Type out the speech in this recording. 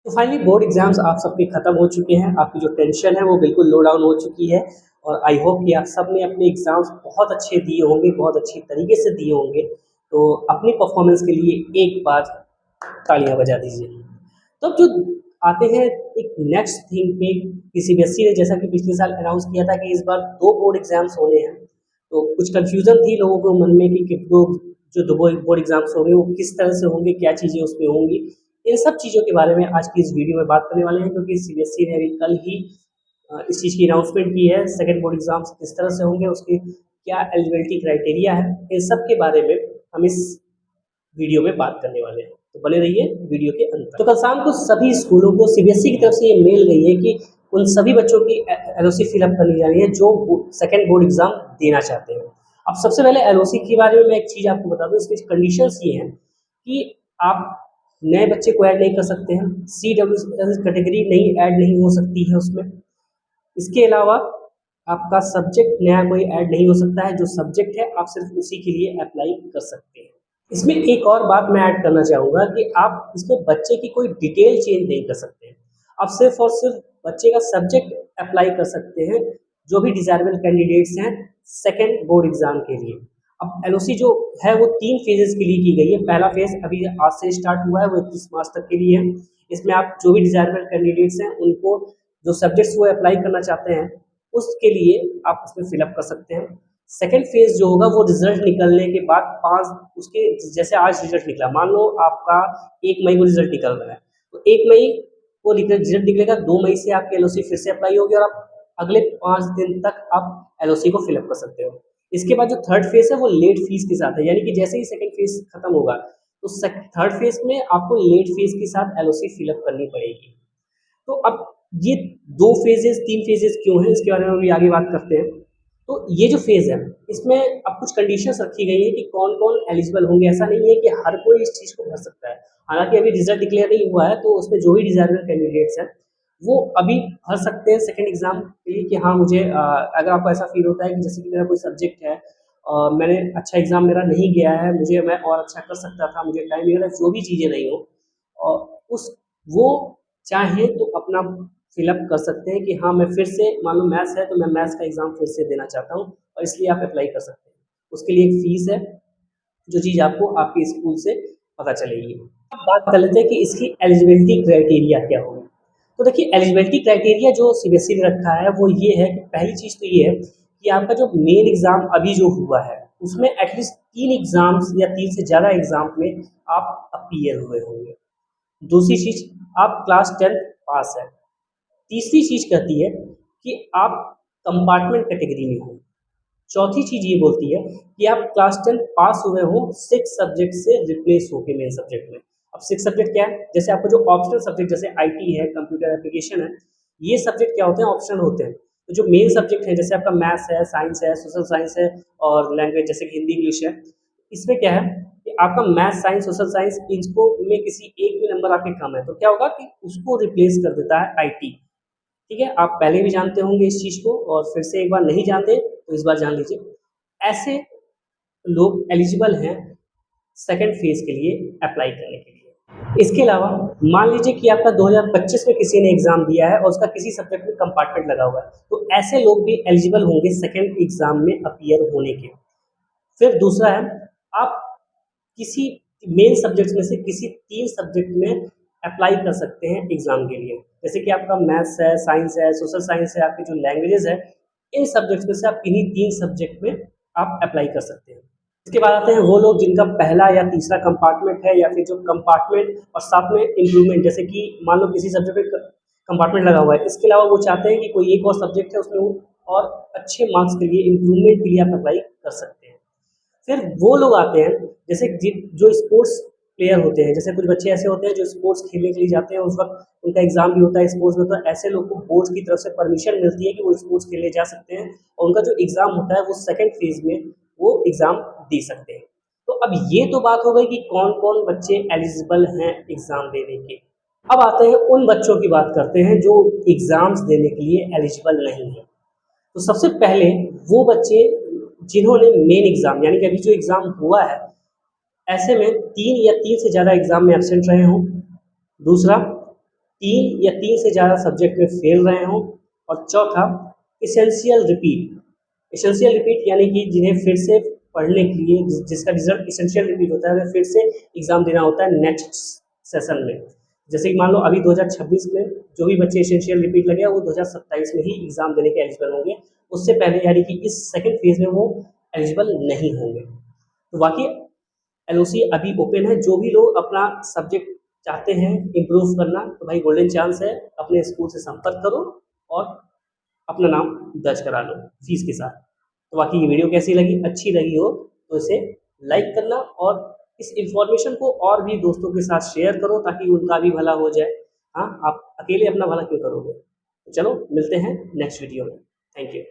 तो finally board exams आप सबके खत्म हो चुके हैं। आपकी जो टेंशन है वो बिल्कुल लो डाउन हो चुकी है और आई होप कि आप सब ने अपने एग्जाम्स बहुत अच्छे दिए होंगे, बहुत अच्छी तरीके से दिए होंगे। तो अपनी परफॉर्मेंस के लिए एक बार तालियां बजा दीजिए। तो अब जो आते हैं एक नेक्स्ट थिंग पे कि सीबीएसई ने जैसा कि पिछले साल अनाउंस किया था कि इस बार 2 बोर्ड एग्जाम्स होने हैं। तो कुछ कन्फ्यूज़न थी लोगों को मन में कि वो जो 2 बोर्ड एग्जाम्स होंगे वो किस तरह से होंगे, क्या चीज़ें उसमें होंगी। इन सब चीज़ों के बारे में आज की इस वीडियो में बात करने वाले हैं, क्योंकि सीबीएसई ने अभी कल ही इस चीज़ की अनाउंसमेंट की है। सेकंड बोर्ड एग्जाम्स किस तरह से होंगे, उसके क्या एलिजिबिलिटी क्राइटेरिया है, इन सब के बारे में हम इस वीडियो में बात करने वाले हैं। तो बने रहिए वीडियो के अंत तक। तो कल शाम को सभी स्कूलों को सीबीएसई की तरफ से ये मेल गई है कि उन सभी बच्चों की एलओसी फिलअप करनी जा रही है जो सेकंड बोर्ड एग्जाम देना चाहते हैं। अब सबसे पहले एलओसी के बारे में मैं एक चीज़ आपको बता दूं, इसकी कंडीशंस ये हैं कि आप नए बच्चे को ऐड नहीं कर सकते हैं, CWS कैटेगरी ऐड नहीं हो सकती है उसमें। इसके अलावा आपका सब्जेक्ट नया कोई ऐड नहीं हो सकता है, जो सब्जेक्ट है आप सिर्फ उसी के लिए अप्लाई कर सकते हैं। इसमें एक और बात मैं ऐड करना चाहूँगा कि आप इसमें बच्चे की कोई डिटेल चेंज नहीं कर सकते हैं। आप सिर्फ और सिर्फ बच्चे का सब्जेक्ट अप्लाई कर सकते हैं, जो भी डिज़ायरेबल कैंडिडेट्स हैं सेकेंड बोर्ड एग्ज़ाम के लिए। अब एलओसी जो है वो 3 फेजेस के लिए की गई है। पहला फेज़ अभी आज से स्टार्ट हुआ है, वो 31 मार्च तक के लिए है। इसमें आप जो भी डिज़ायरेबल कैंडिडेट्स हैं उनको जो सब्जेक्ट्स वो अप्लाई करना चाहते हैं उसके लिए आप उसमें फिलअप कर सकते हैं। सेकेंड फेज़ जो होगा वो रिजल्ट निकलने के बाद 5 उसके जैसे आज रिजल्ट निकला, मान लो आपका 1 मई को रिजल्ट निकल रहा है, तो 1 मई को रिजल्ट निकलेगा, 2 मई से आपकी एलओसी फिर से अप्लाई होगी और आप अगले 5 दिन तक आप एलओसी को फिलअप कर सकते हो। इसके बाद जो थर्ड फेज़ है वो लेट फीस के साथ है, यानी कि जैसे ही सेकेंड फेज़ खत्म होगा तो थर्ड फेज़ में आपको लेट फीस के साथ एलओसी फिलअप करनी पड़ेगी। तो अब ये 2 फेजेस 3 फेजेस क्यों हैं, इसके बारे में भी आगे बात करते हैं। तो ये जो फेज़ है इसमें अब कुछ कंडीशंस रखी गई है कि कौन-कौन एलिजिबल होंगे। ऐसा नहीं है कि हर कोई इस चीज़ को भर सकता है। हालाँकि अभी रिजल्ट डिक्लेयर नहीं हुआ है, तो उसमें जो भी डिज़ायरेबल कैंडिडेट्स हैं वो अभी भर सकते हैं सेकंड एग्ज़ाम के लिए कि हाँ मुझे अगर आपको ऐसा फ़ील होता है कि जैसे कि मेरा कोई सब्जेक्ट है, मैंने अच्छा एग्ज़ाम मेरा नहीं गया है, मुझे मैं और अच्छा कर सकता था, मुझे टाइम मिला, जो भी चीज़ें नहीं हो और उस वो चाहें तो अपना फिलअप कर सकते हैं कि हाँ मैं फिर से, मान लो मैथ्स है तो मैं मैथ्स का एग्ज़ाम फिर से देना चाहता हूँ और इसलिए आप अप्लाई कर सकते हैं। उसके लिए एक फ़ीस है, जो चीज़ आपको आपके स्कूल से पता चलेगी। अब बात कर लेते हैं कि इसकी एलिजिबिलिटी क्राइटेरिया क्या होगा। तो देखिए एलिजिबिलिटी क्राइटेरिया जो सीबीएसई ने रखा है वो ये है कि पहली चीज़ तो ये है कि आपका जो मेन एग्ज़ाम अभी जो हुआ है उसमें एटलीस्ट 3 एग्ज़ाम्स या 3 से ज़्यादा एग्ज़ाम में आप अपीयर हुए होंगे। दूसरी चीज़, आप क्लास 10 पास है। तीसरी चीज़ कहती है कि आप कंपार्टमेंट कैटेगरी में हो। चौथी चीज़ ये बोलती है कि आप क्लास 10 पास हुए हो 6 सब्जेक्ट से रिप्लेस होके मेन सब्जेक्ट में। अब 6 सब्जेक्ट क्या है? जैसे आपको जो ऑप्शनल सब्जेक्ट जैसे आईटी है, कंप्यूटर एप्लीकेशन है, ये सब्जेक्ट क्या होते हैं? ऑप्शनल होते हैं। तो जो मेन सब्जेक्ट है जैसे आपका मैथ्स है, साइंस है, सोशल साइंस है और लैंग्वेज जैसे कि हिंदी, इंग्लिश है, इसमें क्या है कि आपका मैथ्स, साइंस, सोशल साइंस इनको में किसी एक भी नंबर आपके कम है, तो क्या होगा कि उसको रिप्लेस कर देता है आईटी। ठीक है, आप पहले भी जानते होंगे इस चीज़ को और फिर से एक बार नहीं जानते तो इस बार जान लीजिए। ऐसे लोग एलिजिबल हैं सेकंड फेज़ के लिए अप्लाई करने के लिए। इसके अलावा मान लीजिए कि आपका 2025 में किसी ने एग्ज़ाम दिया है और उसका किसी सब्जेक्ट में कंपार्टमेंट लगा हुआ है, तो ऐसे लोग भी एलिजिबल होंगे सेकंड एग्ज़ाम में अपीयर होने के। फिर दूसरा है, आप किसी मेन सब्जेक्ट्स में से किसी 3 सब्जेक्ट में अप्लाई कर सकते हैं एग्ज़ाम के लिए। जैसे कि आपका मैथ्स है, साइंस है, सोशल साइंस है, आपकी जो लैंग्वेजेज़ है, इन सब्जेक्ट्स में से आप किन्हीं 3 सब्जेक्ट में आप अप्लाई कर सकते हैं। इसके बाद आते हैं वो लोग जिनका पहला या तीसरा कंपार्टमेंट है या फिर जो कंपार्टमेंट और साथ में इम्प्रूवमेंट, जैसे कि मान लो किसी सब्जेक्ट में कंपार्टमेंट लगा हुआ है, इसके अलावा वो चाहते हैं कि कोई एक और सब्जेक्ट है उसमें वो और अच्छे मार्क्स के लिए, इम्प्रूवमेंट के लिए आप अप्लाई कर सकते हैं। फिर वो लोग आते हैं जैसे जो स्पोर्ट्स प्लेयर होते हैं, जैसे कुछ बच्चे ऐसे होते हैं जो स्पोर्ट्स खेलने के लिए जाते हैं, उस वक्त उनका एग्जाम भी होता है स्पोर्ट्स में, तो ऐसे लोग को बोर्ड की तरफ से परमिशन मिलती है कि वो स्पोर्ट्स खेलने जा सकते हैं और उनका जो एग्ज़ाम होता है वो सेकंड फेज़ में वो एग्ज़ाम दे सकते हैं। तो अब ये तो बात हो गई कि कौन-कौन बच्चे एलिजिबल हैं एग्ज़ाम देने के। अब आते हैं उन बच्चों की बात करते हैं जो एग्ज़ाम्स देने के लिए एलिजिबल नहीं हैं। तो सबसे पहले वो बच्चे जिन्होंने मेन एग्ज़ाम यानी कि अभी जो एग्ज़ाम हुआ है, ऐसे में 3 या 3 से ज़्यादा एग्ज़ाम में एब्सेंट रहे हों। दूसरा, 3 या 3 से ज़्यादा सब्जेक्ट में फेल रहे हों, और चौथा एसेंशियल रिपीट। एसेंशियल रिपीट यानी कि जिन्हें फिर से पढ़ने के लिए, जिसका रिजल्ट एसेंशियल रिपीट होता है, हमें फिर से एग्ज़ाम देना होता है नेक्स्ट सेशन में। जैसे कि मान लो अभी 2026 में जो भी बच्चे एसेंशियल रिपीट लगे वो 2027 में ही एग्ज़ाम देने के एलिजिबल होंगे, उससे पहले यानी कि इस सेकंड फेज़ में वो एलिजिबल नहीं होंगे। तो बाकी एलओसी अभी ओपन है, जो भी लोग अपना सब्जेक्ट चाहते हैं इम्प्रूव करना, तो भाई गोल्डन चांस है, अपने स्कूल से संपर्क करो और अपना नाम दर्ज करा लो फीस के साथ। तो बाकी ये वीडियो कैसी लगी, अच्छी लगी हो तो इसे लाइक करना और इस इंफॉर्मेशन को और भी दोस्तों के साथ शेयर करो ताकि उनका भी भला हो जाए। हाँ, आप अकेले अपना भला क्यों करोगे। तो चलो मिलते हैं नेक्स्ट वीडियो में। Thank you.